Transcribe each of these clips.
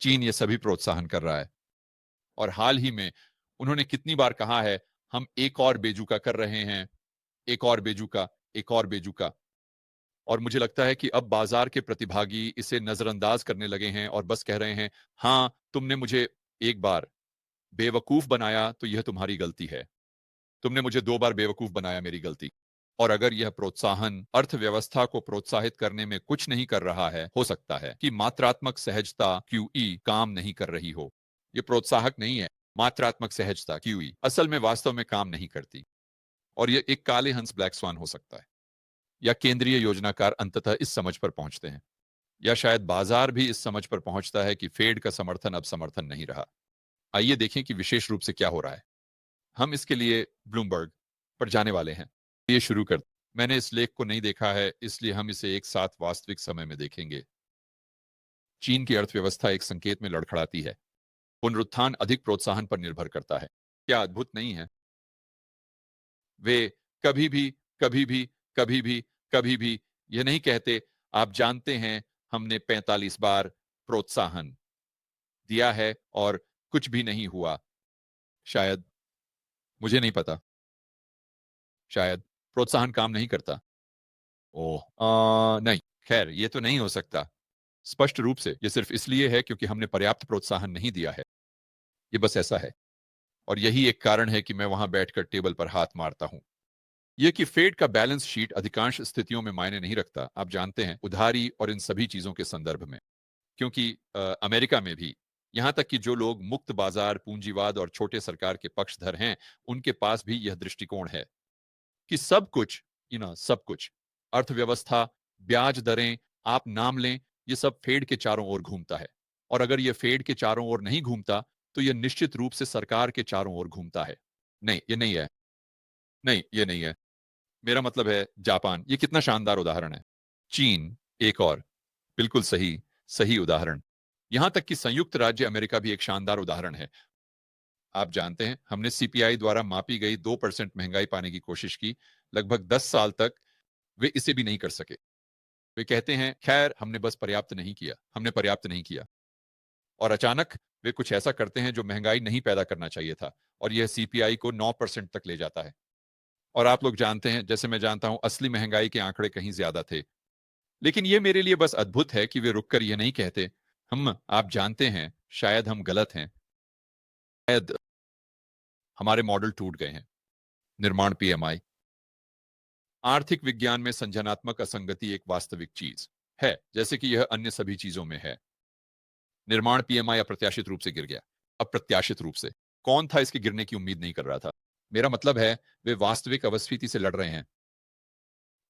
चीन ये सभी प्रोत्साहन कर रहा है। और हाल ही में उन्होंने कितनी बार कहा है, हम एक और बेजुका कर रहे हैं, एक और बेजुका, एक और बेजुका। और मुझे लगता है कि अब बाजार के प्रतिभागी इसे नजरअंदाज करने लगे हैं और बस कह रहे हैं, हाँ, तुमने मुझे एक बार बेवकूफ बनाया तो यह तुम्हारी गलती है। तुमने मुझे 2 बार बेवकूफ बनाया, मेरी गलती। और अगर यह प्रोत्साहन अर्थव्यवस्था को प्रोत्साहित करने में कुछ नहीं कर रहा है, हो सकता है कि मात्रात्मक सहजता क्यूई काम नहीं कर रही हो। यह प्रोत्साहक नहीं है। मात्रात्मक सहजता क्यूई असल में वास्तव में काम नहीं करती। और यह एक काले हंस ब्लैक स्वान हो सकता है, या केंद्रीय योजनाकार अंततः इस समझ पर पहुंचते हैं, या शायद बाजार भी इस समझ पर पहुंचता है कि फेड का समर्थन अब समर्थन नहीं रहा। आइए देखें कि विशेष रूप से क्या हो रहा है। हम इसके लिए ब्लूमबर्ग पर जाने वाले हैं। ये शुरू कर। मैंने इस लेख को नहीं देखा है, इसलिए हम इसे एक साथ वास्तविक समय में देखेंगे। चीन की अर्थव्यवस्था एक संकेत में लड़खड़ाती है। पुनरुत्थान अधिक प्रोत्साहन पर निर्भर करता है। क्या अद्भुत नहीं है? वे कभी भी, कभी भी, कभी भी, कभी भी यह नहीं कहते, आप जानते हैं, हमने 45 बार प्रोत्साहन दिया है और कुछ भी नहीं हुआ। शायद, मुझे नहीं पता। शायद प्रोत्साहन काम नहीं करता। ओह! नहीं, खैर ये तो नहीं हो सकता। स्पष्ट रूप से ये सिर्फ इसलिए है क्योंकि हमने पर्याप्त प्रोत्साहन नहीं दिया है। ये बस ऐसा है। और यही एक कारण है कि मैं वहां बैठकर टेबल पर हाथ मारता हूं। यह कि फेड का बैलेंस शीट अधिकांश स्थितियों में मायने नहीं रखता, आप जानते हैं, उधारी और इन सभी चीजों के संदर्भ में। क्योंकि अमेरिका में भी, यहां तक कि जो लोग मुक्त बाजार, पूंजीवाद और छोटे सरकार के पक्षधर हैं, उनके पास भी यह दृष्टिकोण है कि सब कुछ, सब कुछ, अर्थव्यवस्था, ब्याज दरें, आप नाम लें, ये सब फेड के चारों ओर घूमता है। और अगर ये फेड के चारों ओर नहीं घूमता, तो ये निश्चित रूप से सरकार के चारों ओर घूमता है। नहीं, ये नहीं है। नहीं, ये नहीं है। मेरा मतलब है जापान, ये कितना शानदार उदाहरण है। चीन, एक और बिल्कुल सही, सही उदाहरण। यहां तक कि संयुक्त राज्य अमेरिका भी एक शानदार उदाहरण है। आप जानते हैं, हमने सीपीआई द्वारा मापी गई 2% महंगाई पाने की कोशिश की। लगभग 10 साल तक वे इसे भी नहीं कर सके। वे कहते हैं, खैर, हमने बस पर्याप्त नहीं किया, हमने पर्याप्त नहीं किया। और अचानक वे कुछ ऐसा करते हैं जो महंगाई नहीं पैदा करना चाहिए था, और यह सीपीआई को 9% तक ले जाता है। और आप लोग जानते हैं, जैसे मैं जानता हूं, असली महंगाई के आंकड़े कहीं ज्यादा थे। लेकिन यह मेरे लिए बस अद्भुत है कि वे रुककर यह नहीं कहते, हम, आप जानते हैं, शायद हम गलत हैं, शायद हमारे मॉडल टूट गए हैं। निर्माण पीएमआई, आर्थिक विज्ञान में संज्ञानात्मक असंगति एक वास्तविक चीज है, जैसे कि यह अन्य सभी चीजों में है। निर्माण पीएमआई अप्रत्याशित रूप से गिर गया। अप्रत्याशित रूप से। कौन था इसके गिरने की उम्मीद नहीं कर रहा था? मेरा मतलब है, वे वास्तविक अपस्फीति से लड़ रहे हैं।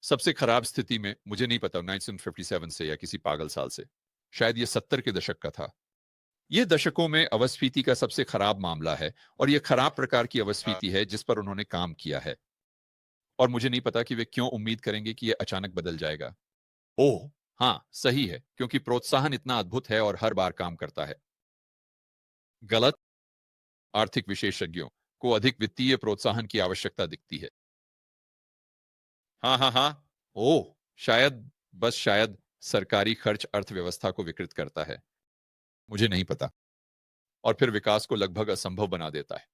सबसे खराब स्थिति में, मुझे नहीं पता, 1957 से या किसी पागल साल से, शायद यह 70 के दशक का था। यह दशकों में अवस्थिति का सबसे खराब मामला है, और यह खराब प्रकार की अवस्थिति है जिस पर उन्होंने काम किया है। और मुझे नहीं पता कि वे क्यों उम्मीद करेंगे कि यह अचानक बदल जाएगा। ओह, हाँ, सही है, क्योंकि प्रोत्साहन इतना अद्भुत है और हर बार काम करता है। गलत। आर्थिक विशेषज्ञों को अधिक वित्तीय प्रोत्साहन की आवश्यकता दिखती है। हाँ, हाँ, हाँ। ओह, शायद, बस शायद, सरकारी खर्च अर्थव्यवस्था को विकृत करता है। मुझे नहीं पता। और फिर विकास को लगभग असंभव बना देता है।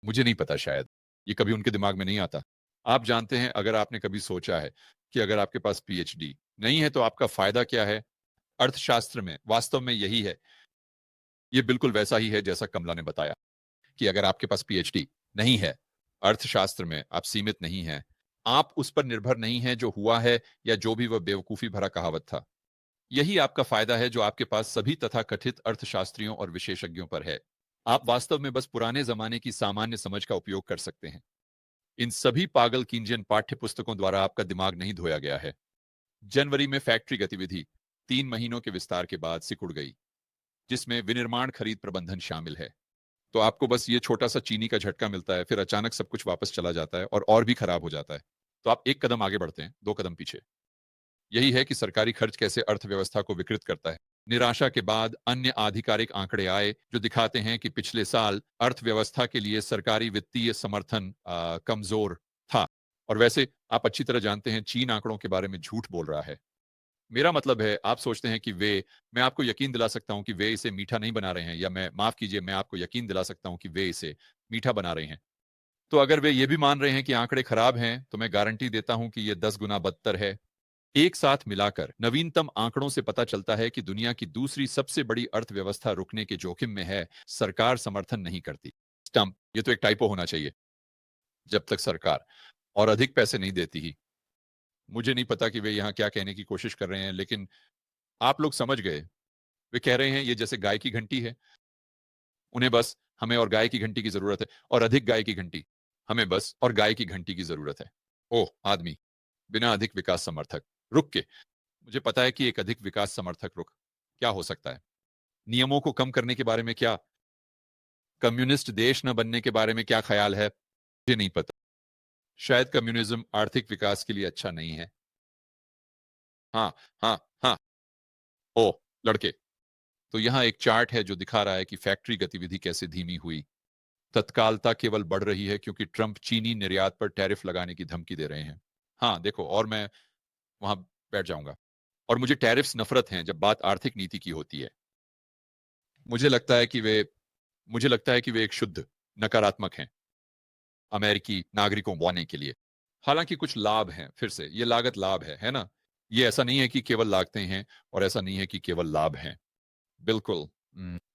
मुझे नहीं पता, शायद ये कभी उनके दिमाग में नहीं आता। आप जानते हैं, अगर आपने कभी सोचा है कि अगर आपके पास पीएचडी नहीं है तो आपका फायदा क्या है, अर्थशास्त्र में वास्तव में यही है। ये बिल्कुल वैसा ही है जैसा कमला ने बताया, कि अगर आपके पास पीएचडी नहीं है, अर्थशास्त्र में आप सीमित नहीं हैं, आप उस पर निर्भर नहीं हैं जो हुआ है, या जो भी वह बेवकूफी भरा कहावत था। यही आपका फायदा है जो आपके पास सभी तथाकथित अर्थशास्त्रियों और विशेषज्ञों पर है। आप वास्तव में बस पुराने जमाने की सामान्य समझ का उपयोग कर सकते हैं। इन सभी पागल किंजियन पाठ्य पुस्तकों द्वारा आपका दिमाग नहीं धोया गया है। जनवरी में फैक्ट्री गतिविधि 3 महीनों के विस्तार के बाद सिकुड़ गई, जिसमें विनिर्माण खरीद प्रबंधन शामिल है। तो आपको बस ये छोटा सा चीनी का झटका मिलता है, फिर अचानक सब कुछ वापस चला जाता है और भी खराब हो जाता है। तो आप एक कदम आगे बढ़ते हैं, 2 कदम पीछे। यही है कि सरकारी खर्च कैसे अर्थव्यवस्था को विकृत करता है। निराशा के बाद अन्य आधिकारिक आंकड़े आए जो दिखाते हैं कि पिछले साल अर्थव्यवस्था के लिए सरकारी वित्तीय समर्थन कमजोर था। और वैसे आप अच्छी तरह जानते हैं, चीन आंकड़ों के बारे में झूठ बोल रहा है। मेरा मतलब है, आप सोचते हैं कि मैं आपको यकीन दिला सकता हूं कि वे इसे मीठा नहीं बना रहे हैं, या मैं माफ कीजिए, मैं आपको यकीन दिला सकता हूं कि वे इसे मीठा बना रहे हैं। तो अगर वे ये भी मान रहे हैं कि आंकड़े खराब हैं, तो मैं गारंटी देता हूं कि ये 10 गुना बदतर है। एक साथ मिलाकर नवीनतम आंकड़ों से पता चलता है कि दुनिया की दूसरी सबसे बड़ी अर्थव्यवस्था रुकने के जोखिम में है। सरकार समर्थन नहीं करती। स्टंप, ये तो एक टाइपो होना चाहिए। जब तक सरकार और अधिक पैसे नहीं देती ही। मुझे नहीं पता कि वे यहां क्या कहने की कोशिश कर रहे हैं, लेकिन आप लोग समझ गए। वे कह रहे हैं ये जैसे गाय की घंटी है। उन्हें बस हमें और गाय की घंटी की जरूरत है, और अधिक गाय की घंटी। हमें बस और गाय की घंटी की जरूरत है। ओह आदमी, बिना अधिक विकास समर्थक रुक के। मुझे पता है कि एक अधिक विकास समर्थक रुख क्या हो सकता है। नियमों को कम करने के बारे में क्या, कम्युनिस्ट देश न बनने के बारे में क्या ख्याल है, मुझे नहीं पता। शायद कम्युनिज्म आर्थिक विकास के लिए अच्छा नहीं है। हाँ, हाँ, हाँ। ओ लड़के, तो यहां एक चार्ट है जो दिखा रहा है कि फैक्ट्री गतिविधि कैसे धीमी हुई। तत्कालता केवल बढ़ रही है क्योंकि ट्रंप चीनी निर्यात पर टैरिफ लगाने की धमकी दे रहे हैं। हाँ देखो, और मैं वहां बैठ जाऊंगा। और मुझे टैरिफ्स नफरत हैं जब बात आर्थिक नीति की होती है। मुझे लगता है कि वे मुझे लगता है कि वे एक शुद्ध नकारात्मक हैं अमेरिकी नागरिकों वाने के लिए। हालांकि कुछ लाभ हैं, फिर से ये लागत लाभ है ना। ये ऐसा नहीं है कि केवल लागतें हैं, और ऐसा नहीं है कि केवल लाभ हैं। बिल्कुल।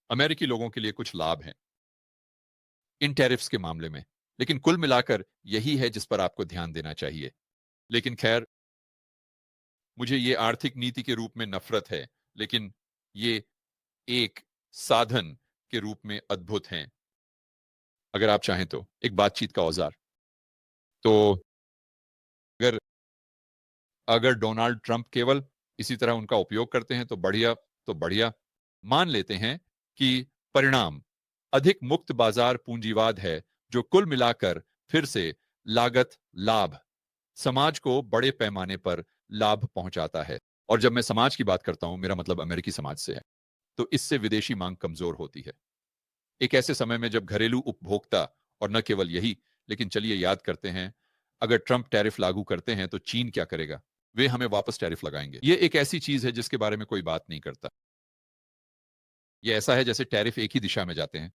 अमेरिकी लोगों के लिए कुछ लाभ हैं इन टैरिफ्स के मामले में, लेकिन कुल मिलाकर यही है जिस पर आपको ध्यान देना चाहिए। लेकिन खैर, मुझे ये आर्थिक नीति के रूप में नफरत है, लेकिन ये एक साधन के रूप में अद्भुत हैं। अगर आप चाहें तो एक बातचीत का औजार। तो अगर अगर डोनाल्ड ट्रंप केवल इसी तरह उनका उपयोग करते हैं तो बढ़िया, तो बढ़िया। मान लेते हैं कि परिणाम अधिक मुक्त बाजार पूंजीवाद है, जो कुल मिलाकर फिर से लागत लाभ समाज को बड़े पैमाने पर लाभ पहुंचाता है। और जब मैं समाज की बात करता हूं, मेरा मतलब अमेरिकी समाज से है। तो इससे विदेशी मांग कमजोर होती है। एक ऐसे समय में जब घरेलू उपभोक्ता, और न केवल यही, लेकिन चलिए याद करते हैं, अगर ट्रंप टैरिफ लागू करते हैं तो चीन क्या करेगा? वे हमें वापस टैरिफ लगाएंगे। ये एक ऐसी चीज है जिसके बारे में कोई बात नहीं करता। ये ऐसा है जैसे टैरिफ एक ही दिशा में जाते हैं।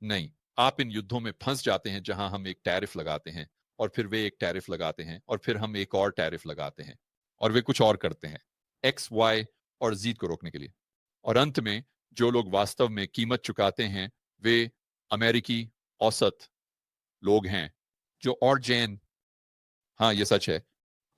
नहीं, आप इन युद्धों में फंस जाते हैं जहां हम एक टैरिफ लगाते हैं, और फिर वे एक टैरिफ लगाते हैं, और फिर हम एक और टैरिफ लगाते हैं, और वे कुछ और करते हैं एक्स वाई और जीत को रोकने के लिए। और अंत में जो लोग वास्तव में कीमत चुकाते हैं, वे अमेरिकी औसत लोग हैं, जो और जैन। हाँ ये सच है।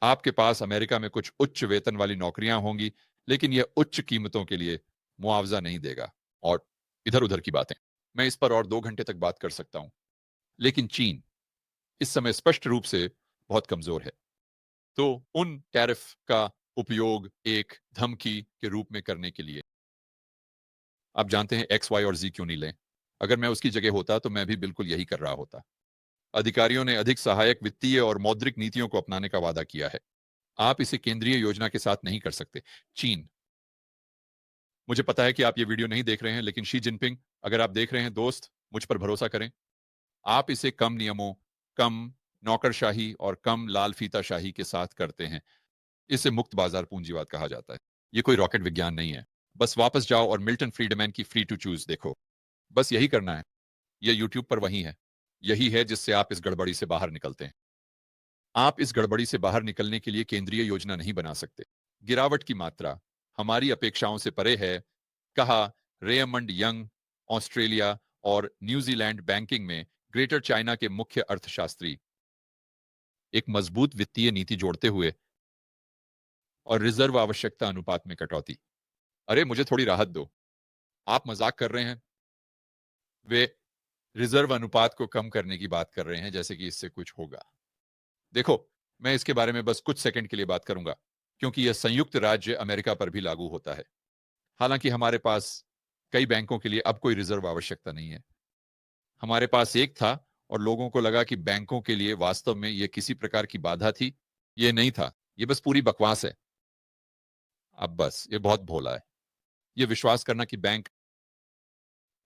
आपके पास अमेरिका में कुछ उच्च वेतन वाली नौकरियां होंगी, लेकिन यह उच्च कीमतों के लिए मुआवजा नहीं देगा। और इधर उधर की बातें, मैं इस पर और 2 घंटे तक बात कर सकता हूं। लेकिन चीन इस समय स्पष्ट रूप से बहुत कमजोर है। तो उन टैरिफ का उपयोग एक धमकी के रूप में करने के लिए, आप जानते हैं एक्स वाई और जी क्यों नहीं लें? अगर मैं उसकी जगह होता तो मैं भी बिल्कुल यही कर रहा होता। अधिकारियों ने अधिक सहायक वित्तीय और मौद्रिक नीतियों को अपनाने का वादा किया है। आप इसे केंद्रीय योजना के साथ नहीं कर सकते। चीन, मुझे पता है कि आप ये वीडियो नहीं देख रहे हैं, लेकिन शी जिनपिंग, अगर आप देख रहे हैं दोस्त, मुझ पर भरोसा करें। आप इसे कम नियमों, कम नौकरशाही और कम लाल फीताशाही के साथ करते हैं। इसे मुक्त बाजार पूंजीवाद कहा जाता है। ये कोई रॉकेट विज्ञान नहीं है। बस वापस जाओ और मिल्टन फ्रीडमैन की फ्री टू चूज देखो। बस यही करना है। ये यूट्यूब पर वही है। यही है जिससे आप इस गड़बड़ी से बाहर निकलते हैं। आप इस गड़बड़ी से बाहर निकलने के लिए केंद्रीय योजना नहीं बना सकते। गिरावट की मात्रा हमारी अपेक्षाओं से परे है, कहा रेयमंड यंग, ऑस्ट्रेलिया और न्यूजीलैंड बैंकिंग में ग्रेटर चाइना के मुख्य अर्थशास्त्री। एक मजबूत वित्तीय नीति जोड़ते हुए और रिजर्व आवश्यकता अनुपात में कटौती। अरे मुझे थोड़ी राहत दो, आप मजाक कर रहे हैं। वे रिजर्व अनुपात को कम करने की बात कर रहे हैं, जैसे कि इससे कुछ होगा। देखो, मैं इसके बारे में बस कुछ सेकंड के लिए बात करूंगा, क्योंकि यह संयुक्त राज्य अमेरिका पर भी लागू होता है। हालांकि हमारे पास कई बैंकों के लिए अब कोई रिजर्व आवश्यकता नहीं है। हमारे पास एक था, और लोगों को लगा कि बैंकों के लिए वास्तव में यह किसी प्रकार की बाधा थी। यह नहीं था, यह बस पूरी बकवास है। अब बस ये बहुत भोला है, यह विश्वास करना कि बैंक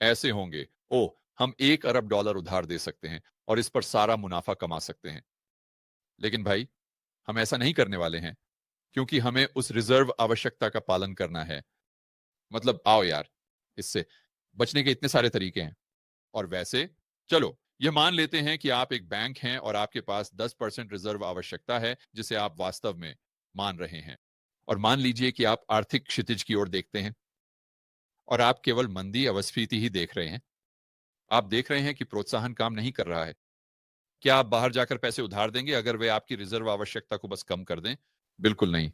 ऐसे होंगे, ओ हम $1 अरब उधार दे सकते हैं और इस पर सारा मुनाफा कमा सकते हैं। लेकिन भाई, हम ऐसा नहीं करने वाले हैं। क्योंकि हमें उस रिजर्व आवश्यकता का पालन करना है। मतलब आओ यार, इससे बचने के इतने सारे तरीके हैं। और वैसे चलो ये मान लेते हैं कि आप एक बैंक हैं और आपके पास 10% रिजर्व आवश्यकता है जिसे आप वास्तव में मान रहे हैं। और मान लीजिए कि आप आर्थिक क्षितिज की ओर देखते हैं और आप केवल मंदी अवस्फीति ही देख रहे हैं। आप देख रहे हैं कि प्रोत्साहन काम नहीं कर रहा है। क्या आप बाहर जाकर पैसे उधार देंगे अगर वे आपकी रिजर्व आवश्यकता को बस कम कर दें? बिल्कुल नहीं।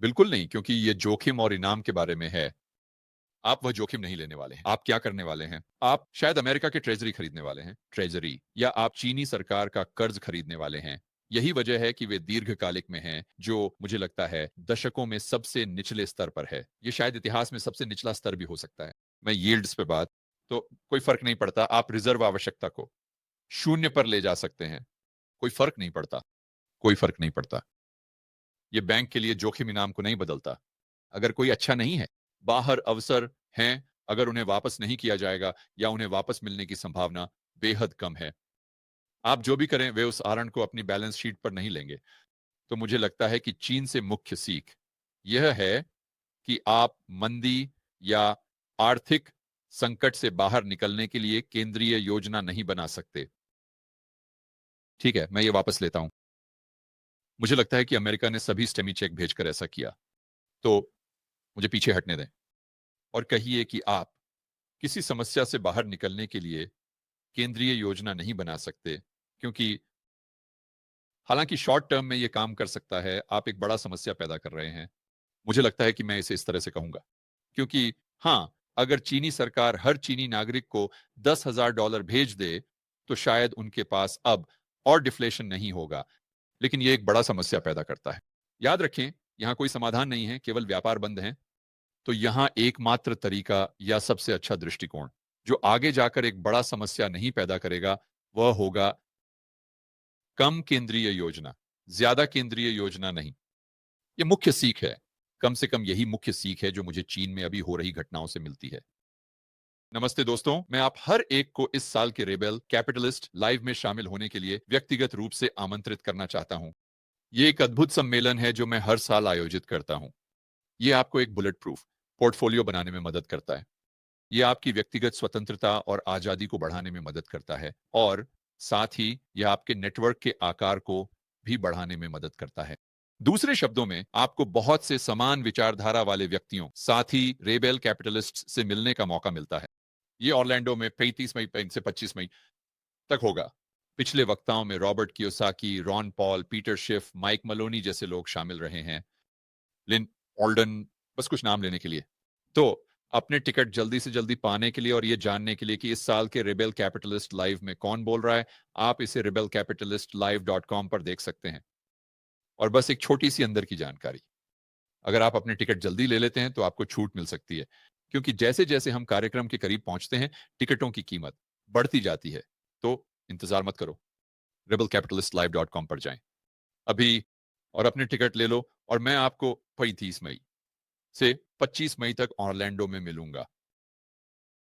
बिल्कुल नहीं, क्योंकि ये जोखिम और इनाम के बारे में है। आप वह जोखिम नहीं लेने वाले हैं। आप क्या करने वाले हैं? आप शायद अमेरिका के ट्रेजरी खरीदने वाले हैं, ट्रेजरी, या आप चीनी सरकार का कर्ज खरीदने वाले हैं। यही वजह है कि वे दीर्घकालिक में हैं, जो मुझे लगता है दशकों में सबसे निचले स्तर पर है। ये शायद इतिहास में सबसे निचला स्तर भी हो सकता है। मैं यील्ड्स पे बात, तो कोई फर्क नहीं पड़ता, आप रिजर्व आवश्यकता को शून्य पर ले जा सकते हैं। कोई फर्क नहीं पड़ता, कोई फर्क नहीं पड़ता। ये बैंक के लिए जोखिम इनाम को नहीं बदलता। अगर कोई अच्छा नहीं है, बाहर अवसर हैं, अगर उन्हें वापस नहीं किया जाएगा या उन्हें वापस मिलने की संभावना बेहद कम है। आप जो भी करें वे उस आरण को अपनी बैलेंस शीट पर नहीं लेंगे। तो मुझे लगता है कि चीन से मुख्य सीख यह है कि आप मंदी या आर्थिक संकट से बाहर निकलने के लिए केंद्रीय योजना नहीं बना सकते। ठीक है, मैं ये वापस लेता हूं। मुझे लगता है कि अमेरिका ने सभी स्टेमी चेक भेजकर ऐसा किया। तो मुझे पीछे हटने दें और कहिए कि आप किसी समस्या से बाहर निकलने के लिए केंद्रीय योजना नहीं बना सकते, क्योंकि हालांकि शॉर्ट टर्म में यह काम कर सकता है, आप एक बड़ा समस्या पैदा कर रहे हैं। मुझे लगता है कि मैं इसे इस तरह से कहूंगा, क्योंकि हाँ, अगर चीनी सरकार हर चीनी नागरिक को $10,000 भेज दे तो शायद उनके पास अब और डिफ्लेशन नहीं होगा, लेकिन यह एक बड़ा समस्या पैदा करता है। याद रखें, यहां कोई समाधान नहीं है, केवल व्यापार बंद है। तो यहां एकमात्र तरीका या सबसे अच्छा दृष्टिकोण जो आगे जाकर एक बड़ा समस्या नहीं पैदा करेगा, वह होगा कम केंद्रीय योजना, ज्यादा केंद्रीय योजना नहीं। यह मुख्य सीख है। कम से कम यही मुख्य सीख है जो मुझे चीन में अभी हो रही घटनाओं से मिलती है। नमस्ते दोस्तों, मैं आप हर एक को इस साल के रेबेल कैपिटलिस्ट लाइव में शामिल होने के लिए व्यक्तिगत रूप से आमंत्रित करना चाहता हूं। यह एक अद्भुत सम्मेलन है जो मैं हर साल आयोजित करता हूं। यह आपको एक बुलेट प्रूफ पोर्टफोलियो बनाने में मदद करता है। यह आपकी व्यक्तिगत स्वतंत्रता और आजादी को बढ़ाने में मदद करता है, और साथ ही यह आपके नेटवर्क के आकार को भी बढ़ाने में मदद करता है। दूसरे शब्दों में, आपको बहुत से समान विचारधारा वाले व्यक्तियों, साथी रेबेल कैपिटलिस्ट से मिलने का मौका मिलता है। ये ऑरलैंडो में 35 मई से 25 मई तक होगा। पिछले वक्ताओं में Robert Kiyosaki, Ron Paul, Peter Schiff, Mike Maloney जैसे लोग शामिल रहे हैं। लिन ऑल्डन, बस कुछ नाम लेने के लिए। तो अपने टिकट जल्दी से जल्दी पाने के लिए और ये जानने के लिए कि इस साल के रिबेल कैपिटलिस्ट लाइव में कौन बोल रहा है, आप इसे rebelcapitalistlive.com पर देख सकते हैं। और बस एक छोटी सी अंदर की जानकारी, अगर आप अपने टिकट जल्दी ले लेते हैं तो आपको छूट मिल सकती है, क्योंकि जैसे जैसे हम कार्यक्रम के करीब पहुंचते हैं टिकटों की कीमत बढ़ती जाती है। तो इंतजार मत करो, rebelcapitalistlive.com पर जाएं अभी और अपने टिकट ले लो। और मैं आपको 35 मई से 25 मई तक ऑरलैंडो में मिलूंगा।